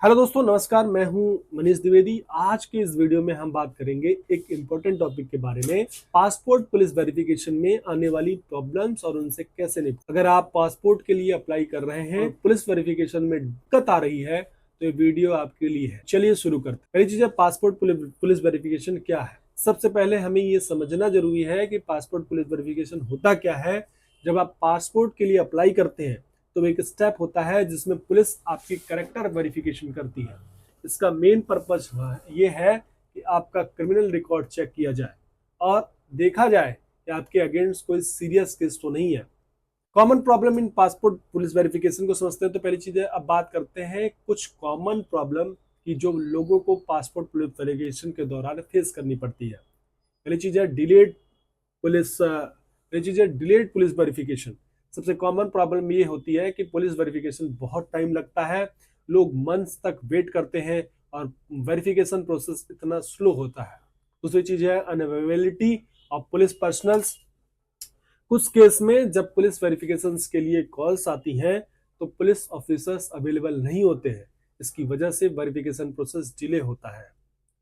Hello दोस्तों, नमस्कार। मैं हूं मनीष द्विवेदी। आज के इस वीडियो में हम बात करेंगे एक इम्पोर्टेंट टॉपिक के बारे में, पासपोर्ट पुलिस वेरिफिकेशन में आने वाली प्रॉब्लम्स और उनसे कैसे निपटें। अगर आप पासपोर्ट के लिए अप्लाई कर रहे हैं और पुलिस वेरिफिकेशन में दिक्कत आ रही है तो ये वीडियो आपके लिए है। चलिए शुरू करते हैं। पहली चीज है, पासपोर्ट पुलिस वेरिफिकेशन क्या है। सबसे पहले हमें ये समझना जरूरी है कि पासपोर्ट पुलिस वेरिफिकेशन होता क्या है। जब आप पासपोर्ट के लिए अप्लाई करते हैं तो एक स्टेप होता है जिसमें पुलिस आपकी कैरेक्टर वेरिफिकेशन करती है। इसका मेन पर्पज ये है कि आपका क्रिमिनल रिकॉर्ड चेक किया जाए और देखा जाए कि आपके अगेंस्ट कोई सीरियस केस तो नहीं है। Common problem in passport police verification को समझते हैं तो पहली चीज है, अब बात करते हैं कुछ कॉमन प्रॉब्लम की जो लोगों को पासपोर्ट पुलिस वेरिफिकेशन के दौरान फेस करनी पड़ती है। पहली चीज है डिलेड पुलिस वेरिफिकेशन। सबसे कॉमन प्रॉब्लम ये होती है कि पुलिस वेरिफिकेशन बहुत टाइम लगता है, लोग मंथ्स तक वेट करते हैं और वेरिफिकेशन प्रोसेस इतना स्लो होता है। दूसरी चीज है अनअवेलेबिलिटी ऑफ पुलिस पर्सनल्स। कुछ केस में जब पुलिस वेरिफिकेशन के लिए कॉल्स आती हैं तो पुलिस ऑफिसर्स अवेलेबल नहीं होते हैं। इसकी वजह से वेरिफिकेशन प्रोसेस डिले होता है।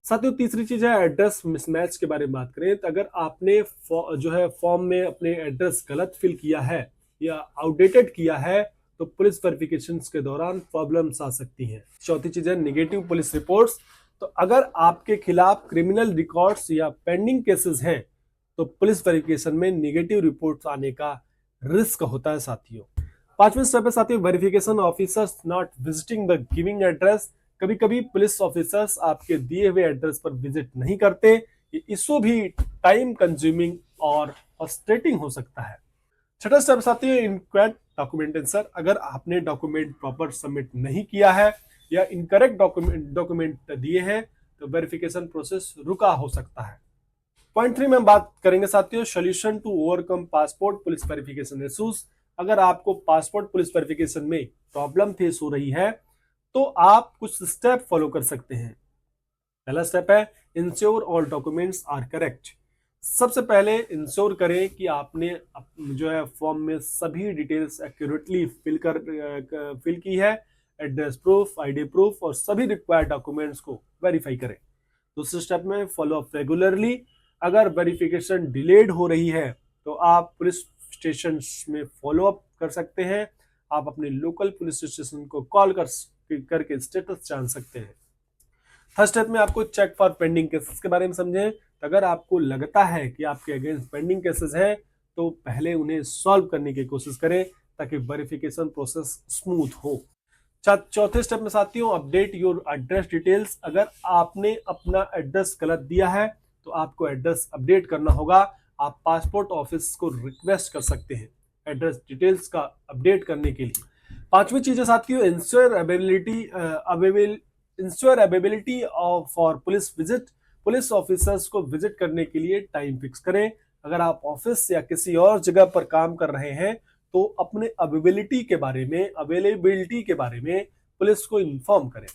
साथियों, तीसरी चीज है एड्रेस मिसमैच के बारे में बात करें तो अगर आपने जो है फॉर्म में अपने एड्रेस गलत फिल किया है या आउटडेटेड किया है तो पुलिस वेरिफिकेशन के दौरान प्रॉब्लम्स आ सकती हैं। चौथी चीज है नेगेटिव पुलिस रिपोर्ट्स। तो अगर आपके खिलाफ क्रिमिनल रिकॉर्ड्स या पेंडिंग केसेस हैं तो पुलिस वेरिफिकेशन में नेगेटिव रिपोर्ट्स आने का रिस्क होता है साथियों। पांचवें स्टेप है साथियों, verification officers not visiting the giving address. कभी कभी पुलिस ऑफिसर्स आपके दिए हुए एड्रेस पर विजिट नहीं करते। ये इशू भी टाइम कंज्यूमिंग और फ्रस्ट्रेटिंग हो सकता है। छठा स्टेप साथियों, इनकरेक्ट डॉक्यूमेंट आंसर। अगर आपने डॉक्यूमेंट प्रॉपर सबमिट नहीं किया है या इनकरेक्ट डॉक्यूमेंट दिए हैं तो वेरिफिकेशन प्रोसेस रुका हो सकता है। पॉइंट 3 में हम बात करेंगे साथियों, solution to overcome passport police verification issues. अगर आपको पासपोर्ट पुलिस वेरिफिकेशन में प्रॉब्लम फेस हो रही है तो आप कुछ स्टेप फॉलो कर सकते हैं। पहला स्टेप है ensure all documents are correct. सबसे पहले इंश्योर करें कि आपने जो है फॉर्म में सभी डिटेल्स एक्यूरेटली फिल की है। एड्रेस प्रूफ, आईडी प्रूफ और सभी रिक्वायर्ड डॉक्यूमेंट्स को वेरीफाई करें। दूसरे स्टेप में फॉलो अप रेगुलरली। अगर वेरिफिकेशन डिलेड हो रही है तो आप पुलिस स्टेशन में फॉलो अप कर सकते हैं। आप अपने लोकल पुलिस स्टेशन को कॉल करके स्टेटस जान सकते हैं। थर्ड स्टेप में आपको चेक फॉर पेंडिंग केसेस के बारे में समझें। तो अगर आपको लगता है कि आपके अगेंस्ट पेंडिंग केसेस हैं तो पहले उन्हें सॉल्व करने की कोशिश करें ताकि वेरिफिकेशन प्रोसेस स्मूथ हो। चौथे स्टेप में साथियों, अपडेट योर एड्रेस डिटेल्स। अगर आपने अपना एड्रेस गलत दिया है तो आपको एड्रेस अपडेट करना होगा। आप पासपोर्ट ऑफिस को रिक्वेस्ट कर सकते हैं एड्रेस डिटेल्स का अपडेट करने के लिए। पांचवी चीज है साथियों, ensure availability for police visit. Police officers को विजिट करने के लिए टाइम फिक्स करें। अगर आप ऑफिस या किसी और जगह पर काम कर रहे हैं तो अपने अवेलेबिलिटी के बारे में पुलिस को इन्फॉर्म करें।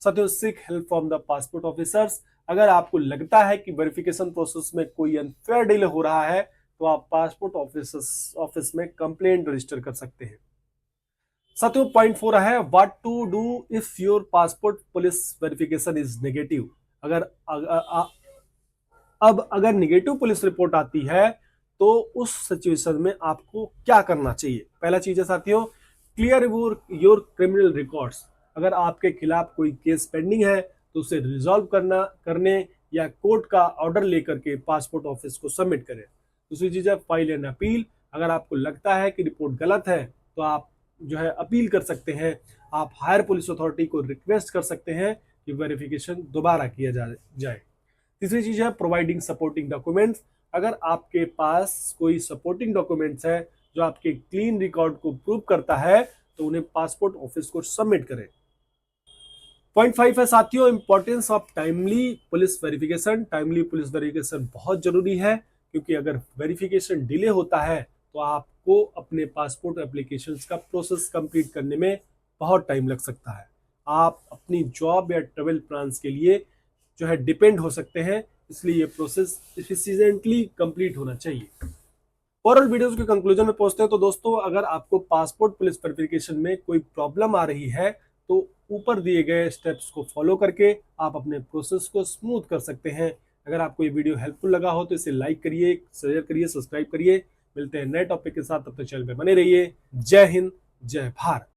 साथियों, seek help from the passport officers. अगर आपको लगता है कि वेरिफिकेशन प्रोसेस में कोई अनफेयर डिले हो रहा है तो आप पासपोर्ट ऑफिस में कंप्लेंट रजिस्टर कर सकते हैं। साथियों, पॉइंट 4 है what to do if your passport police verification is negative. अगर अब अगर नेगेटिव पुलिस रिपोर्ट आती है तो उस सिचुएशन में आपको क्या करना चाहिए। पहला चीज है साथियों, क्लियर योर क्रिमिनल रिकॉर्ड्स। अगर आपके खिलाफ कोई केस पेंडिंग है तो उसे रिजॉल्व करने या कोर्ट का ऑर्डर लेकर के पासपोर्ट ऑफिस को सबमिट करें। दूसरी चीज है फाइल एन अपील। अगर आपको लगता है कि रिपोर्ट गलत है तो आप जो है अपील कर सकते हैं। आप हायर पुलिस अथॉरिटी को रिक्वेस्ट कर सकते हैं कि वेरिफिकेशन दोबारा किया जाए। तीसरी चीज है प्रोवाइडिंग सपोर्टिंग डॉक्यूमेंट्स। अगर आपके पास कोई सपोर्टिंग डॉक्यूमेंट्स है जो आपके क्लीन रिकॉर्ड को प्रूव करता है तो उन्हें पासपोर्ट ऑफिस को सबमिट करें। पॉइंट 5 है साथियों, importance of timely police verification. Timely police verification बहुत जरूरी है क्योंकि अगर वेरिफिकेशन डिले होता है तो आपको अपने पासपोर्ट एप्लीकेशन का प्रोसेस कंप्लीट करने में बहुत टाइम लग सकता है। आप अपनी जॉब या ट्रेवल प्लान्स के लिए जो है डिपेंड हो सकते हैं, इसलिए ये प्रोसेस इफिशिएंटली कंप्लीट होना चाहिए। ओवरऑल वीडियोस के कंक्लूजन में पहुंचते हैं तो दोस्तों, अगर आपको पासपोर्ट पुलिस वेरिफिकेशन में कोई प्रॉब्लम आ रही है तो ऊपर दिए गए स्टेप्स को फॉलो करके आप अपने प्रोसेस को स्मूथ कर सकते हैं। अगर आपको ये वीडियो हेल्पफुल लगा हो तो इसे लाइक करिए, शेयर करिए, सब्सक्राइब करिए। मिलते हैं नए टॉपिक के साथ, तब तक चैनल पे बने रहिए। जय हिंद, जय भारत।